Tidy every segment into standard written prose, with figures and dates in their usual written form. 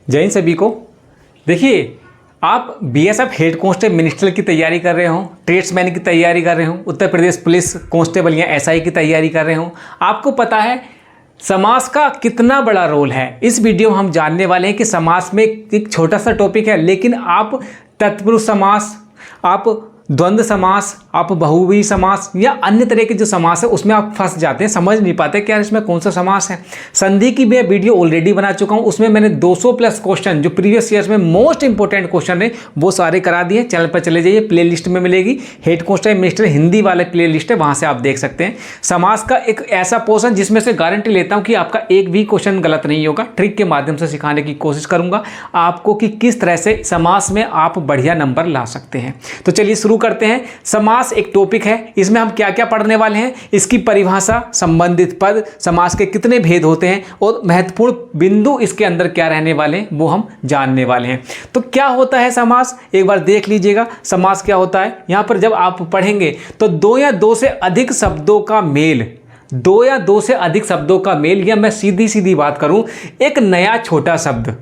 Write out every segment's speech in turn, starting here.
जय हिंद सभी को। देखिए, आप बीएसएफ हेड कांस्टेबल मिनिस्टर की तैयारी कर रहे हो, ट्रेड्समैन की तैयारी कर रहे हो, उत्तर प्रदेश पुलिस कांस्टेबल या एसआई की तैयारी कर रहे हो, आपको पता है समास का कितना बड़ा रोल है। इस वीडियो में हम जानने वाले हैं कि समास में एक छोटा सा टॉपिक है, लेकिन आप तत्पुरुष समास, आप द्वंद्व समास, आप बहुव्रीहि समास या अन्य तरह के जो समास है उसमें आप फंस जाते हैं, समझ नहीं पाते कि यार इसमें कौन सा समास है। संधि की मैं वीडियो ऑलरेडी बना चुका हूं, उसमें मैंने 200 प्लस क्वेश्चन जो प्रीवियस ईयर्स में मोस्ट इंपॉर्टेंट क्वेश्चन है वो सारे करा दिए। चैनल पर चले जाइए, प्ले लिस्ट में मिलेगी, हेड कांस्टेबल मिनिस्टर हिंदी वाले प्ले लिस्ट है, वहां से आप देख सकते हैं। समास का एक ऐसा पोर्शन जिसमें से गारंटी लेता हूं कि आपका एक भी क्वेश्चन गलत नहीं होगा। ट्रिक के माध्यम से सिखाने की कोशिश करूंगा आपको कि किस तरह से समास में आप बढ़िया नंबर ला सकते हैं। तो चलिए शुरू करते हैं। समास एक टॉपिक है, इसमें हम क्या क्या पढ़ने वाले हैं, इसकी परिभाषा, संबंधित पद, समास के कितने भेद होते हैं और महत्वपूर्ण बिंदु इसके अंदर क्या रहने वाले हैं वो हम जानने वाले हैं। तो क्या होता है समास, एक बार देख लीजिएगा समास क्या होता है। यहां पर जब आप पढ़ेंगे तो दो या दो से अधिक शब्दों का मेल, दो या दो से अधिक शब्दों का मेल, या मैं सीधी सीधी बात करूं एक नया छोटा शब्द,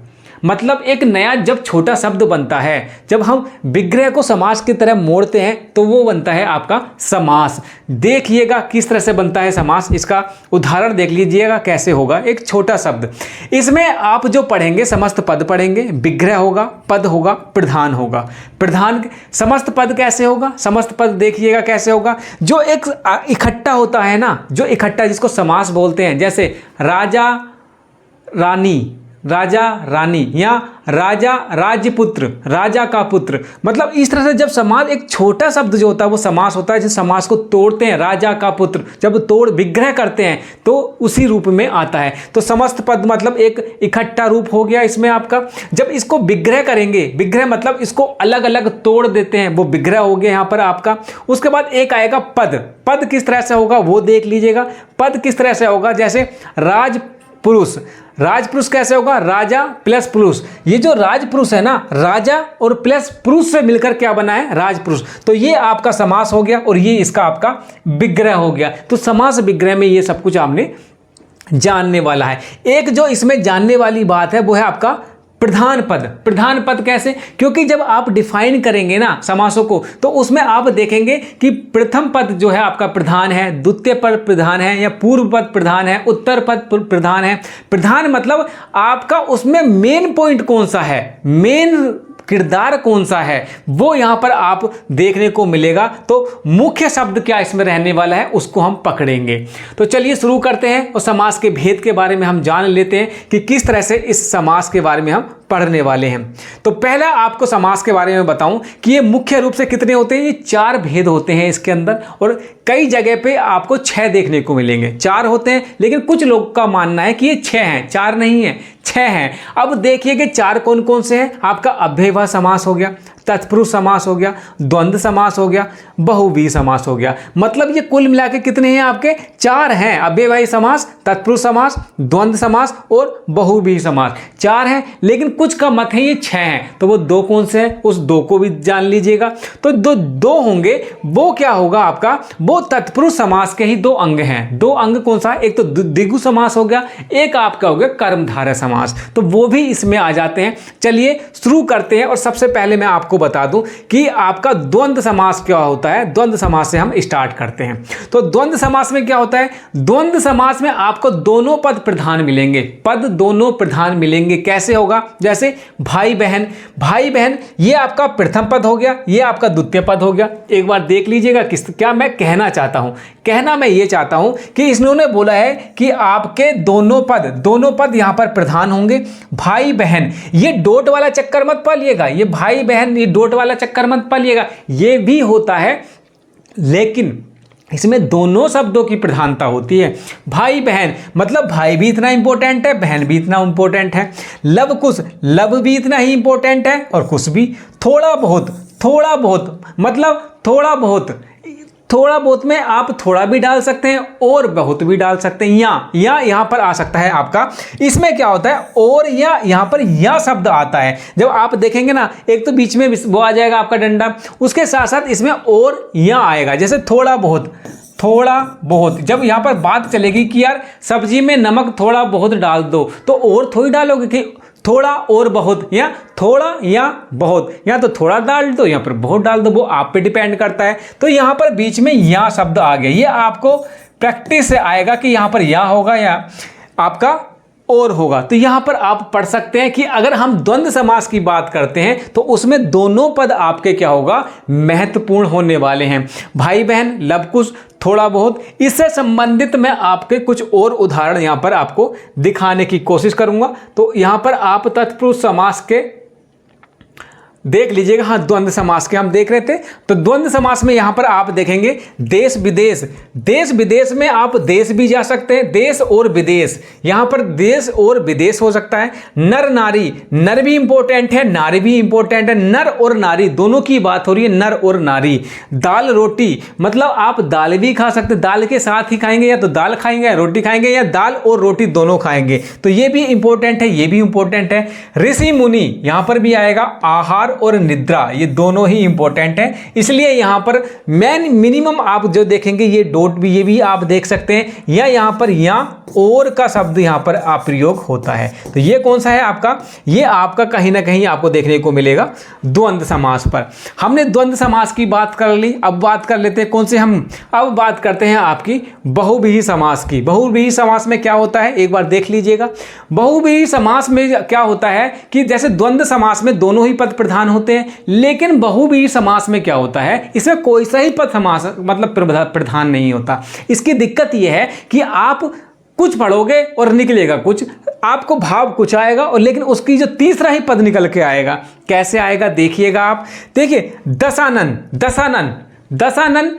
मतलब एक नया जब छोटा शब्द बनता है, जब हम विग्रह को समास की तरह मोड़ते हैं तो वो बनता है आपका समास। देखिएगा किस तरह से बनता है समास, इसका उदाहरण देख लीजिएगा कैसे होगा। एक छोटा शब्द, इसमें आप जो पढ़ेंगे समस्त पद पढ़ेंगे, विग्रह होगा, पद होगा, प्रधान होगा। प्रधान समस्त पद कैसे होगा, समस्त पद देखिएगा कैसे होगा, जो एक इकट्ठा होता है ना, जो इकट्ठा जिसको समास बोलते हैं, जैसे राजा रानी, राजा रानी, या राजा राज्यपुत्र, राजा का पुत्र। मतलब इस तरह से जब समास, एक छोटा शब्द जो होता है वो समास होता है, जिस समास को तोड़ते हैं, राजा का पुत्र, जब तोड़ विग्रह करते हैं तो उसी रूप में आता है। तो समस्त पद मतलब एक इकट्ठा रूप हो गया इसमें आपका। जब इसको विग्रह करेंगे, विग्रह मतलब इसको अलग अलग तोड़ देते हैं, वो विग्रह हो गया यहाँ पर आपका। उसके बाद एक आएगा पद। पद किस तरह से होगा वो देख लीजिएगा। पद किस तरह से होगा, जैसे राजपुरुष, राजपुरुष कैसे होगा, राजा प्लस पुरुष। ये जो राजपुरुष है ना, राजा और प्लस पुरुष से मिलकर क्या बना है, राजपुरुष। तो ये आपका समास हो गया और ये इसका आपका विग्रह हो गया। तो समास विग्रह में ये सब कुछ आपने जानने वाला है। एक जो इसमें जानने वाली बात है वो है आपका प्रधान पद। प्रधान पद कैसे, क्योंकि जब आप डिफाइन करेंगे ना समासों को तो उसमें आप देखेंगे कि प्रथम पद जो है आपका प्रधान है, द्वितीय पद प्रधान है, या पूर्व पद प्रधान है, उत्तर पद प्रधान है। प्रधान मतलब आपका उसमें मेन पॉइंट कौन सा है, मेन किरदार कौन सा है, वो यहां पर आप देखने को मिलेगा। तो मुख्य शब्द क्या इसमें रहने वाला है उसको हम पकड़ेंगे। तो चलिए शुरू करते हैं और समास के भेद के बारे में हम जान लेते हैं कि किस तरह से इस समास के बारे में हम पढ़ने वाले हैं। तो पहला आपको समास के बारे में बताऊं कि ये मुख्य रूप से कितने होते हैं, ये 4 भेद होते हैं इसके अंदर, और कई जगह पे आपको 6 देखने को मिलेंगे। 4 होते हैं, लेकिन कुछ लोग का मानना है कि ये 6 हैं, 4 नहीं है, 6 हैं। अब देखिए कि 4 कौन कौन से हैं। आपका अव्ययभाव समास हो गया, तत्पुरुष समास हो गया, द्वंद्व समास हो गया, बहुव्रीहि समास हो गया। मतलब ये कुल मिला के कितने हैं आपके, 4 हैं। अव्ययभावी समास, तत्पुरुष समास, द्वंद्व समास और बहुव्रीहि समास 4 हैं, लेकिन कुछ का मत है ये 6 हैं। तो वो 2 कौन से हैं, उस 2 को भी जान लीजिएगा। तो दो होंगे, वो क्या होगा आपका, वो तत्पुरुष समास के ही 2 अंग हैं। 2 अंग कौन सा है, एक तो द्विगु समास हो गया, एक आपका हो गया कर्मधारय समास। तो वो भी इसमें आ जाते हैं। चलिए शुरू करते हैं। और सबसे पहले मैं आपको बता दूं कि आपका द्वंद्व समास क्या होता है। द्वंद्व समास से हम स्टार्ट करते हैं। तो द्वंद्व समास में क्या होता है, द्वंद्व समास में आपको दोनों पद प्रधान मिलेंगे। पद दोनों प्रधान मिलेंगे कैसे होगा, जैसे भाई बहन, भाई बहन ये आपका प्रथम पद हो गया, ये आपका द्वितीय पद हो गया। एक बार देख लीजिएगा क्या मैं कहना चाहता हूं। कहना मैं ये चाहता हूं कि इन्होंने बोला है कि आपके दोनों पद यहां पर प्रधान होंगे। भाई बहन, ये डॉट वाला चक्कर मत पालिएगा, ये भाई बहन ये डॉट वाला चक्कर मत पालिएगा, ये भी होता है, लेकिन इसमें दोनों शब्दों की प्रधानता होती है। भाई बहन मतलब भाई भी इतना इंपॉर्टेंट है, बहन भी इतना इंपॉर्टेंट है। लव कुश, लव भी इतना ही इंपॉर्टेंट है और कुश भी। थोड़ा बहुत मतलब थोड़ा बहुत में आप थोड़ा भी डाल सकते हैं और बहुत भी डाल सकते हैं। या यहाँ पर आ सकता है आपका, इसमें क्या होता है, और या यहाँ पर या शब्द आता है। जब आप देखेंगे ना, एक तो बीच में वो आ जाएगा आपका डंडा, उसके साथ साथ इसमें और या आएगा। जैसे थोड़ा बहुत, जब यहाँ पर बात चलेगी कि यार सब्जी में नमक थोड़ा बहुत डाल दो, तो और थोड़ी डालोगे कि थोड़ा और बहुत, या थोड़ा या बहुत, या तो थोड़ा डाल दो या फिर बहुत डाल दो, वो आप पे डिपेंड करता है। तो यहाँ पर बीच में या शब्द आ गया, ये आपको प्रैक्टिस से आएगा कि यहाँ पर या होगा या आपका और होगा। तो यहाँ पर आप पढ़ सकते हैं कि अगर हम द्वंद्व समास की बात करते हैं तो उसमें दोनों पद आपके क्या होगा, महत्वपूर्ण होने वाले हैं। भाई बहन, लवकुश, थोड़ा बहुत, इससे संबंधित मैं आपके कुछ और उदाहरण यहाँ पर आपको दिखाने की कोशिश करूंगा। तो यहाँ पर आप तत्पुरुष समास के देख लीजिएगा। हाँ, द्वंद्व समास के हम देख रहे थे। तो द्वंद्व समास में यहां पर आप देखेंगे देश विदेश, देश विदेश में आप देश भी जा सकते हैं, देश और विदेश, यहां पर देश और विदेश हो सकता है। नर नारी, नर भी इंपॉर्टेंट है, नारी भी इंपॉर्टेंट है, नर और नारी दोनों की बात हो रही है, नर और नारी। दाल रोटी, मतलब आप दाल भी खा सकते हैं, दाल के साथ ही खाएंगे, या तो दाल खाएंगे या रोटी खाएंगे, या दाल और रोटी दोनों खाएंगे, तो ये भी इंपॉर्टेंट है, ये भी इंपॉर्टेंट है। ऋषि मुनि यहां पर भी आएगा, आहार और निद्रा, ये दोनों ही इंपॉर्टेंट है, इसलिए यहां पर मिनिमम आप जो देखेंगे ये डॉट भी, ये भी आप देख सकते हैं, या यहां पर या और का शब्द यहां पर आप प्रयोग होता है। तो ये कौन सा है आपका, ये आपका कहीं ना कहीं आपको देखने को मिलेगा द्वंद्व समास पर। हमने द्वंद्व समास की बात कर ली, अब बात कर लेते हैं कौन से हम, अब बात करते हैं आपकी बहुव्रीहि समास की। बहुव्रीहि समास में क्या होता है एक बार देख लीजिएगा। बहुव्रीहि समास में क्या होता है कि जैसे द्वंद्व समास में दोनों ही पद प्रधान होते हैं, लेकिन बहुव्रीहि समास में क्या होता है, इसमें कोई सा ही पद समास मतलब प्रधान नहीं होता। इसकी दिक्कत यह है कि आप कुछ पढ़ोगे और निकलेगा कुछ, आपको भाव कुछ आएगा और लेकिन उसकी जो तीसरा ही पद निकल के आएगा। कैसे आएगा देखिएगा आप, देखिए दशानन, दशानन, दशानन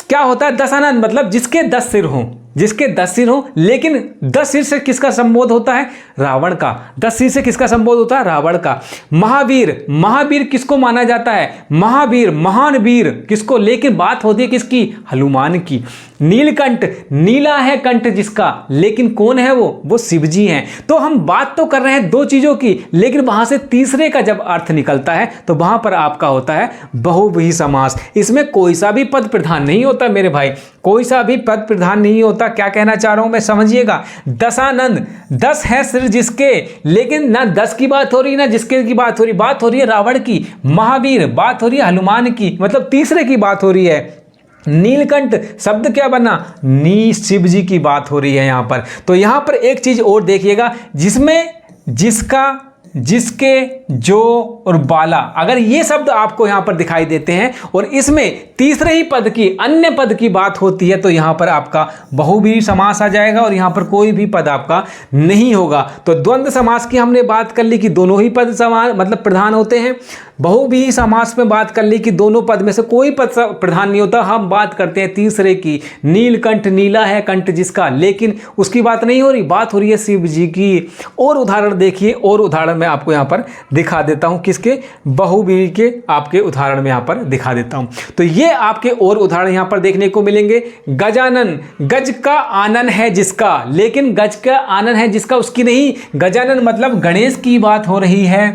क्या होता है, दशानन मतलब जिसके 10 सिर हों, जिसके 10 सिर हो, लेकिन 10 सिर से किसका संबोध होता है, रावण का। 10 सिर से किसका संबोध होता है, रावण का। महावीर, महावीर किसको माना जाता है, महावीर, महान वीर किसको, लेकिन बात होती है किसकी, हनुमान की। नीलकंठ, नीला है कंठ जिसका, लेकिन कौन है वो शिव जी हैं। तो हम बात तो कर रहे हैं दो चीजों की, लेकिन वहां से तीसरे का जब अर्थ निकलता है तो वहां पर आपका होता है बहुव्रीहि समास। इसमें कोई सा भी पद प्रधान नहीं होता मेरे भाई, कोई सा भी पद प्रधान नहीं होता। क्या कहना चाह रहा हूं मैं, समझिएगा। दशानंद, 10 है सिर जिसके, लेकिन ना 10 की बात हो रही ना जिसके की बात हो रही है रावण की। महावीर, बात हो रही है हनुमान की, मतलब तीसरे की बात हो रही है। नीलकंठ शब्द क्या बना, नी शिव जी की बात हो रही है यहां पर। तो यहां पर एक चीज और देखिएगा, जिसमें जिसका, जिसके, जो और बाला, अगर ये शब्द आपको यहां पर दिखाई देते हैं और इसमें तीसरे ही पद की, अन्य पद की बात होती है, तो यहां पर आपका बहुव्रीहि समास आ जाएगा और यहां पर कोई भी पद आपका नहीं होगा। तो द्वंद्व समास की हमने बात कर ली कि दोनों ही पद समान मतलब प्रधान होते हैं। बहुव्रीहि समास में बात कर ली कि दोनों पद में से कोई पद प्रधान नहीं होता। हम बात करते हैं तीसरे की, नीलकंठ, नीला है कंठ जिसका, लेकिन उसकी बात नहीं हो रही, बात हो रही है शिव जी की। और उदाहरण देखिए, और उदाहरण मैं आपको यहां पर दिखा देता हूं, किसके, बहुव्रीहि के आपके उदाहरण में यहां पर दिखा देता हूं। तो ये आपके और उदाहरण यहां पर देखने को मिलेंगे। गजानन, गज का आनन है जिसका, लेकिन गज का आनन है जिसका उसकी नहीं, गजानन मतलब गणेश की बात हो रही है।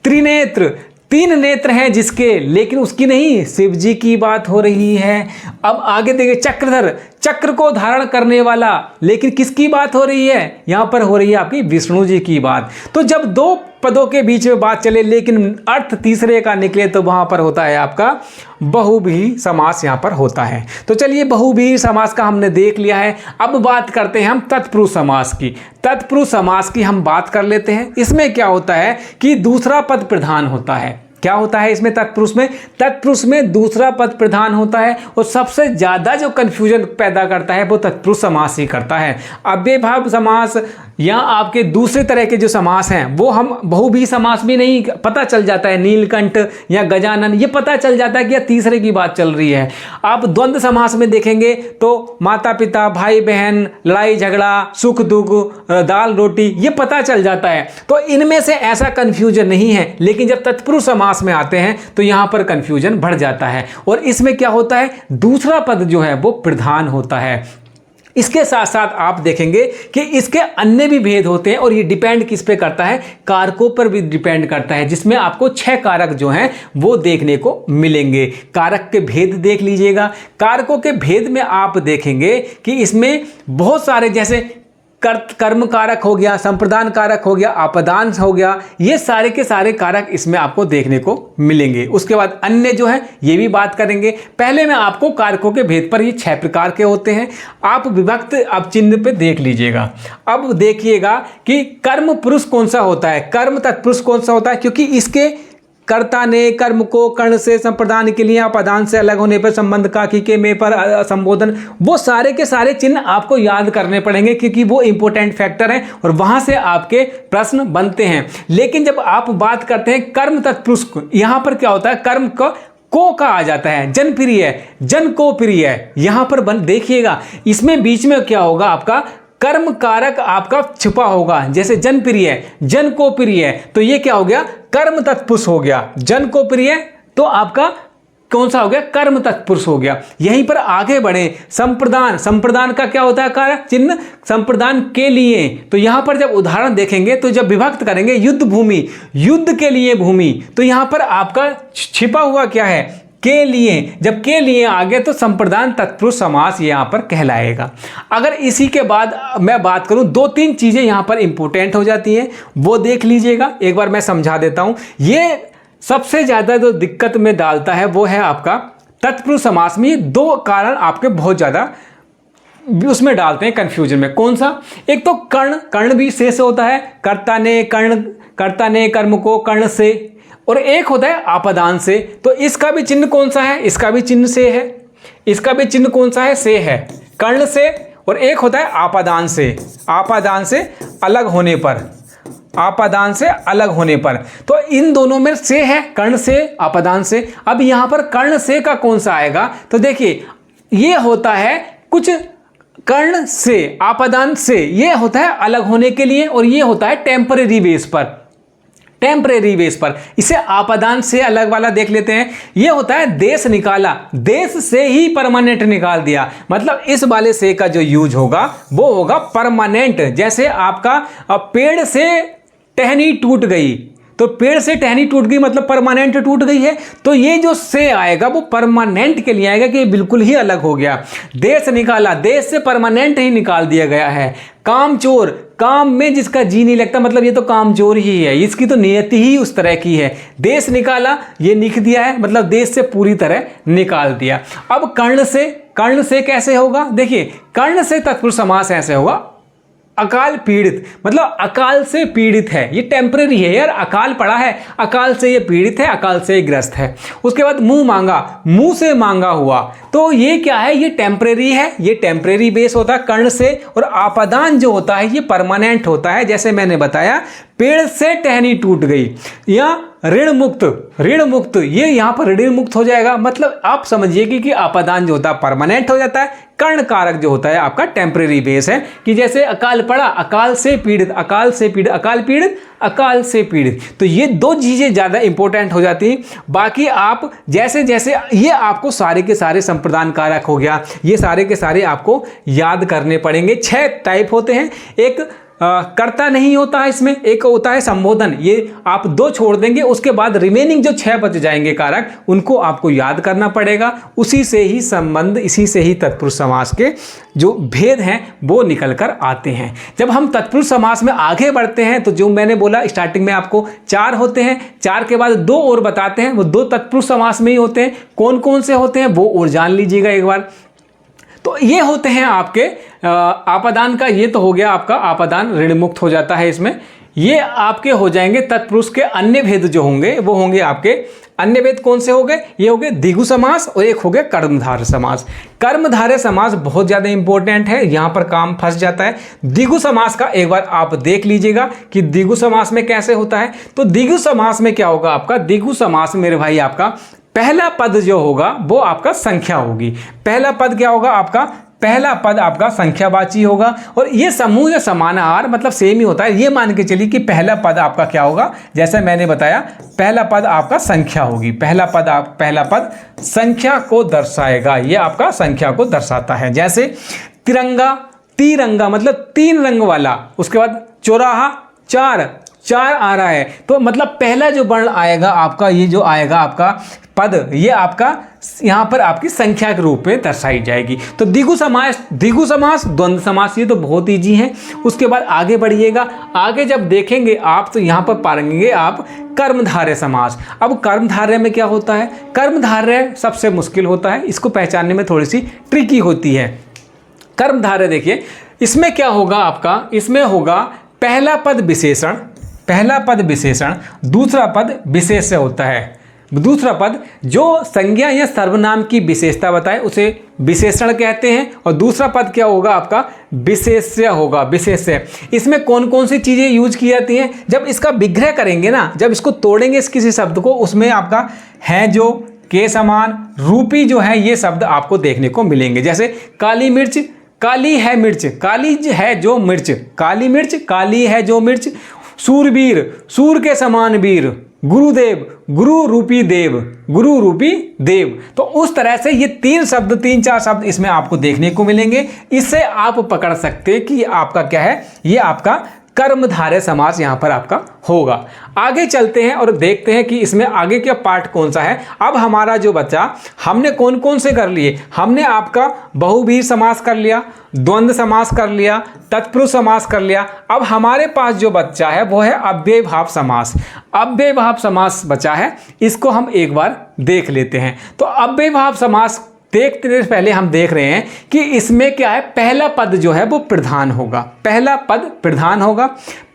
त्रिनेत्र, 3 नेत्र हैं जिसके, लेकिन उसकी नहीं, शिव जी की बात हो रही है। अब आगे देखिए, चक्रधर, चक्र को धारण करने वाला, लेकिन किसकी बात हो रही है, यहां पर हो रही है आपकी विष्णु जी की बात। तो जब दो पदों के बीच में बात चले लेकिन अर्थ तीसरे का निकले तो वहां पर होता है आपका बहुव्रीहि समास यहां पर होता है। तो चलिए बहुव्रीहि समास का हमने देख लिया है। अब बात करते हैं हम तत्पुरुष समास की। तत्पुरुष समास की हम बात कर लेते हैं। इसमें क्या होता है कि दूसरा पद प्रधान होता है। क्या होता है इसमें तत्पुरुष में, तत्पुरुष में दूसरा पद प्रधान होता है और सबसे ज्यादा जो कंफ्यूजन पैदा करता है वो तत्पुरुष समास ही करता है। अव्ययभाव समास या आपके दूसरे तरह के जो समास हैं वो हम बहुव्रीहि समास भी नहीं, पता चल जाता है नीलकंठ या गजानन, ये पता चल जाता है कि यह तीसरे की बात चल रही है। आप द्वंद्व समास में देखेंगे तो माता पिता, भाई बहन, लड़ाई झगड़ा, सुख दुख, दाल रोटी, ये पता चल जाता है। तो इनमें से ऐसा कंफ्यूजन नहीं है, लेकिन जब तत्पुरुष समास में आते हैं तो यहां पर कंफ्यूजन बढ़ जाता है और इसमें क्या होता है, दूसरा पद जो है वो प्रधान होता है। इसके साथ साथ आप देखेंगे कि इसके अन्य भी भेद होते हैं और ये डिपेंड किस पे करता है, कारकों पर भी डिपेंड करता है, जिसमें आपको 6 कारक जो हैं वो देखने को मिलेंगे। कारक के भेद देख लीजिएगा। कारकों के भेद में आप देखेंगे कि इसमें बहुत सारे, जैसे कर्म कारक हो गया, संप्रदान कारक हो गया, आपदान हो गया, ये सारे के सारे कारक इसमें आपको देखने को मिलेंगे। उसके बाद अन्य जो है ये भी बात करेंगे। पहले मैं आपको कारकों के भेद पर, ये 6 प्रकार के होते हैं। आप विभक्त आप चिन्ह पे देख लीजिएगा। अब देखिएगा कि कर्म पुरुष कौन सा होता है, कर्म तत्पुरुष कौन सा होता है, क्योंकि इसके कर्ता ने कर्म को कर्ण से संप्रदान के लिए अपादान से अलग होने पर संबंध का के में पर संबोधन, वो सारे के सारे चिन्ह आपको याद करने पड़ेंगे क्योंकि वो इंपॉर्टेंट फैक्टर हैं और वहां से आपके प्रश्न बनते हैं। लेकिन जब आप बात करते हैं कर्म तत्पुरुष, यहां पर क्या होता है, कर्म को का आ जाता है, जन प्रिय, जन को प्रिय, यहां पर देखिएगा इसमें बीच में क्या होगा, आपका कर्म कारक आपका छुपा होगा। जैसे जन प्रिय, जन को प्रिय, तो ये क्या हो गया, कर्म तत्पुरुष हो गया। जन को प्रिय तो आपका कौन सा हो गया, कर्म तत्पुरुष हो गया। यहीं पर आगे बढ़े, संप्रदान, संप्रदान का क्या होता है कारक चिन्ह, संप्रदान के लिए। तो यहां पर जब उदाहरण देखेंगे तो जब विभक्त करेंगे, युद्ध भूमि, युद्ध के लिए भूमि, तो यहां पर आपका छिपा हुआ क्या है, के लिए। जब के लिए आ गए तो संप्रदान तत्पुरुष समास यहां पर कहलाएगा। अगर इसी के बाद मैं बात करूं, 2-3 चीजें यहां पर इंपॉर्टेंट हो जाती हैं, वो देख लीजिएगा। एक बार मैं समझा देता हूं। ये सबसे ज्यादा जो दिक्कत में डालता है वो है आपका तत्पुरुष समास में। ये 2 कारण आपके बहुत ज्यादा उसमें डालते हैं कंफ्यूजन में। कौन सा, एक तो कर्ण, कर्ण भी से होता है, कर्ता ने कर्ण, कर्ता ने कर्म को कर्ण से, और एक होता है आपदान से। तो इसका भी चिन्ह कौन सा है, इसका भी चिन्ह से है, इसका भी चिन्ह कौन सा है, से है, कर्ण से। और एक होता है आपदान से, आपदान से अलग होने पर, आपदान से अलग होने पर। तो इन दोनों में से है, कर्ण से, आपदान से। अब यहां पर कर्ण से का कौन सा आएगा, तो देखिए ये होता है कुछ कर्ण से, आपदान से ये होता है अलग होने के लिए, और ये होता है टेम्परेरी बेस पर, टेम्परेरी बेस पर। इसे आपदान से अलग वाला देख लेते हैं। यह होता है देश निकाला, देश से ही परमानेंट निकाल दिया, मतलब इस वाले से का जो यूज होगा वो होगा परमानेंट। जैसे आपका पेड़ से टहनी टूट गई, तो पेड़ से टहनी टूट गई मतलब परमानेंट टूट गई है, तो ये जो से आएगा वो परमानेंट के लिए आएगा कि ये बिल्कुल ही अलग हो गया। देश निकाला, देश से परमानेंट ही निकाल दिया गया है। कामचोर, काम में जिसका जी नहीं लगता मतलब ये तो कामचोर ही है, इसकी तो नियति ही उस तरह की है। देश निकाला ये लिख दिया है, मतलब देश से पूरी तरह निकाल दिया। अब कर्ण से, कर्ण से कैसे होगा, देखिए कर्ण से तत्पुरुष समास ऐसे होगा, अकाल पीड़ित, मतलब अकाल से पीड़ित है, ये टेम्परेरी है यार, अकाल पड़ा है, अकाल से ये पीड़ित है, अकाल से ये ग्रस्त है। उसके बाद मुंह मांगा, मुंह से मांगा हुआ, तो ये क्या है, ये टेम्परेरी है, ये टेम्परेरी बेस होता है कर्ण से। और आपदान जो होता है ये परमानेंट होता है। जैसे मैंने बताया पेड़ से टहनी टूट गई, या ऋण मुक्त, ऋण मुक्त, ये यहाँ पर ऋण मुक्त हो जाएगा। मतलब आप समझिए कि आपदान जो होता है परमानेंट हो जाता है, कर्ण कारक जो होता है आपका टेम्परेरी बेस है। कि जैसे अकाल पड़ा, अकाल से पीड़ित, अकाल से पीड़ित, अकाल पीड़ित, अकाल से पीड़ित, तो ये 2 चीजें ज्यादा इंपॉर्टेंट हो जाती हैं। बाकी आप जैसे जैसे ये आपको सारे के सारे संप्रदान कारक हो गया, ये सारे के सारे आपको याद करने पड़ेंगे। 6 टाइप होते हैं। एक कर्ता नहीं होता है इसमें, एक होता है संबोधन, ये आप 2 छोड़ देंगे, उसके बाद रिमेनिंग जो 6 बच जाएंगे कारक उनको आपको याद करना पड़ेगा। उसी से ही संबंध, इसी से ही तत्पुरुष समास के जो भेद हैं वो निकल कर आते हैं। जब हम तत्पुरुष समास में आगे बढ़ते हैं तो जो मैंने बोला स्टार्टिंग में आपको 4 होते हैं, 4 के बाद 2 और बताते हैं, वो 2 तत्पुरुष समास में ही होते हैं। कौन कौन से होते हैं वो और जान लीजिएगा एक बार। तो ये होते हैं आपके आपदान का, ये तो हो गया आपका आपदान, ऋण मुक्त हो जाता है इसमें। ये आपके हो जाएंगे तत्पुरुष के अन्य भेद जो होंगे वो होंगे आपके अन्य भेद कौन से हो गए, ये हो गए द्विगु समास और एक हो गया कर्मधारय समास। कर्मधारय समास बहुत ज्यादा इंपॉर्टेंट है, यहां पर काम फंस जाता है। द्विगु समास का एक बार आप देख लीजिएगा कि द्विगु समास में कैसे होता है। तो द्विगु समास में क्या होगा आपका, द्विगु समास में मेरे भाई आपका पहला पद जो होगा वो आपका संख्या होगी। पहला पद क्या होगा आपका, पहला पद आपका संख्यावाची होगा। और ये समूह या समानाहार मतलब सेम ही होता है। ये मान के चलिए कि पहला पद आपका क्या होगा, जैसे मैंने बताया पहला पद आपका संख्या होगी। पहला पद संख्या को दर्शाएगा, ये आपका संख्या को दर्शाता है। जैसे तिरंगा, तिरंगा मतलब 3 रंग वाला। उसके बाद चौराहा 4, 4 आ रहा है, तो मतलब पहला जो वर्ण आएगा आपका, ये जो आएगा आपका पद, ये आपका यहाँ पर आपकी संख्या के रूप में दर्शाई जाएगी। तो द्विगु समास, द्वंद्व समास, ये तो बहुत ईजी है। उसके बाद आगे बढ़िएगा, आगे जब देखेंगे आप तो यहाँ पर पाएंगे आप कर्मधारय समास। अब कर्मधारय में क्या होता है? कर्मधारय सबसे मुश्किल होता है, इसको पहचानने में थोड़ी सी ट्रिकी होती है। कर्मधारय देखिए, इसमें क्या होगा आपका, इसमें होगा पहला पद विशेषण, पहला पद विशेषण, दूसरा पद विशेष्य होता है। दूसरा पद जो संज्ञा या सर्वनाम की विशेषता बताए उसे विशेषण कहते हैं, और दूसरा पद क्या होगा आपका? विशेष्य होगा, विशेष्य। इसमें कौन कौन सी चीज़ें यूज की जाती हैं? जब इसका विग्रह करेंगे ना, जब इसको तोड़ेंगे इस किसी शब्द को, उसमें आपका है जो, के समान, रूपी जो है, ये शब्द आपको देखने को मिलेंगे। जैसे काली मिर्च, काली है मिर्च, काली है जो मिर्च, काली मिर्च, काली है जो मिर्च। सूरवीर, सूर के समान वीर। गुरुदेव, गुरु रूपी देव, गुरु रूपी देव। तो उस तरह से ये 3 शब्द, 3-4 शब्द इसमें आपको देखने को मिलेंगे। इससे आप पकड़ सकते हैं कि ये आपका क्या है, ये आपका कर्मधारय समास यहाँ पर आपका होगा। आगे चलते हैं और देखते हैं कि इसमें आगे क्या पार्ट कौन सा है। अब हमारा जो बच्चा, हमने कौन कौन से कर लिए? हमने आपका बहुव्रीहि समास कर लिया, द्वंद्व समास कर लिया, तत्पुरुष समास कर लिया। अब हमारे पास जो बच्चा है वो है अव्ययीभाव समास। अव्ययीभाव समास बचा है, इसको हम एक बार देख लेते हैं। तो अव्ययीभाव समास देखते से पहले हम देख रहे हैं कि इसमें क्या है, पहला पद जो है वो प्रधान होगा, पहला पद प्रधान होगा,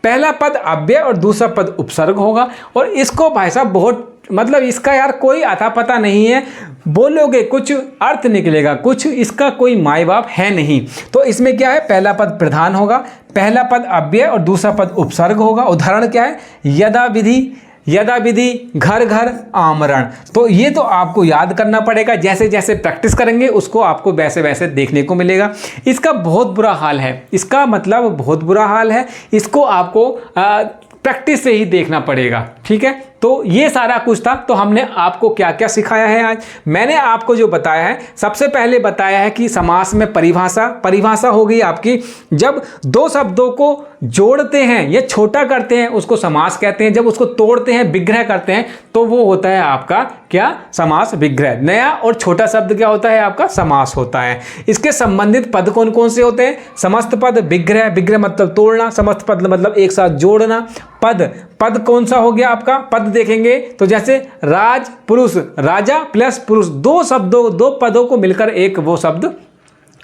पहला पद अव्यय और दूसरा पद उपसर्ग होगा। और इसको भाई साहब बहुत, मतलब इसका यार कोई अता पता नहीं है, बोलोगे कुछ अर्थ निकलेगा कुछ, इसका कोई माई बाप है नहीं। तो इसमें क्या है, पहला पद प्रधान होगा, पहला पद अव्यय और दूसरा पद उपसर्ग होगा। उदाहरण क्या है, यदा विधि, यदा विधि, घर घर, आमरण। तो ये तो आपको याद करना पड़ेगा, जैसे जैसे प्रैक्टिस करेंगे उसको आपको वैसे वैसे देखने को मिलेगा। इसका बहुत बुरा हाल है, इसका मतलब बहुत बुरा हाल है, इसको आपको प्रैक्टिस से ही देखना पड़ेगा, ठीक है। तो ये सारा कुछ था। तो हमने आपको क्या क्या सिखाया है आज? मैंने आपको जो बताया है, सबसे पहले बताया है कि समास में परिभाषा हो गई आपकी, जब 2 शब्दों को जोड़ते हैं या छोटा करते हैं उसको समास कहते हैं, जब उसको तोड़ते हैं, विग्रह करते हैं, तो वो होता है आपका क्या, समास विग्रह। नया और छोटा शब्द क्या होता है आपका, समास होता है। इसके संबंधित पद कौन कौन से होते हैं? समस्त पद, विग्रह, विग्रह मतलब तोड़ना, समस्त पद मतलब एक साथ जोड़ना। पद कौन सा हो गया आपका? पद देखेंगे तो जैसे राज पुरुष, राजा प्लस पुरुष, 2 शब्दों, 2 पदों को मिलकर एक वो शब्द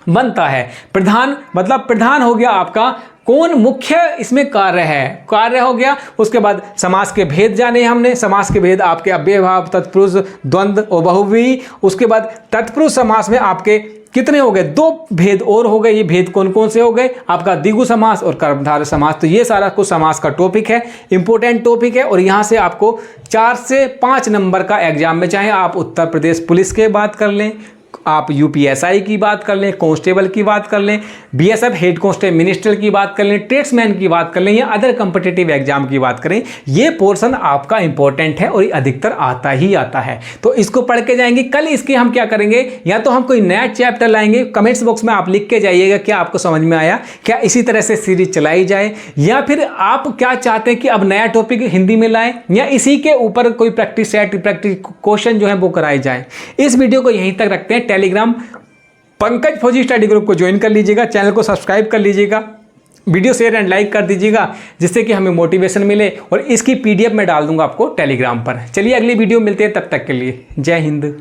बनता है। प्रधान मतलब प्रधान हो गया आपका कौन, मुख्य इसमें कार्य है, कार्य हो गया। उसके बाद समास के भेद जाने हमने, समास के भेद आपके अव्ययीभाव, तत्पुरुष, द्वंद्व और बहुव्रीहि। उसके बाद तत्पुरुष समास में आपके कितने हो गए, 2 भेद और हो गए। ये भेद कौन कौन से हो गए? आपका द्विगु समास और कर्मधारय समास। तो ये सारा कुछ समास का टॉपिक है, इंपॉर्टेंट टॉपिक है। और यहाँ से आपको 4 से 5 नंबर का एग्जाम में, चाहे आप उत्तर प्रदेश पुलिस के बात कर लें, आप यूपीएसआई की बात कर लें, कांस्टेबल की बात कर लें, बीएसएफ हेड कांस्टेबल मिनिस्टर की बात कर लें, ट्रेड्समैन की बात कर लें, या अदर कम्पिटिटिव एग्जाम की बात करें, ये पोर्शन आपका इंपॉर्टेंट है और अधिकतर आता ही आता है। तो इसको पढ़ के जाएंगे। कल इसके हम क्या करेंगे, या तो हम कोई नया चैप्टर लाएंगे, कमेंट्स बॉक्स में आप लिख के जाइएगा क्या आपको समझ में आया, क्या इसी तरह से सीरीज चलाई जाए, या फिर आप क्या चाहते हैं कि अब नया टॉपिक हिंदी में लाएं, या इसी के ऊपर कोई प्रैक्टिस सेट, प्रैक्टिस क्वेश्चन जो है वो कराए जाए। इस वीडियो को यहीं तक रखते हैं। टेलीग्राम पंकज फौजी स्टडी ग्रुप को ज्वाइन कर लीजिएगा, चैनल को सब्सक्राइब कर लीजिएगा, वीडियो शेयर एंड लाइक कर दीजिएगा, जिससे कि हमें मोटिवेशन मिले। और इसकी पीडीएफ में डाल दूंगा आपको टेलीग्राम पर। चलिए अगली वीडियो मिलते हैं, तब तक के लिए जय हिंद।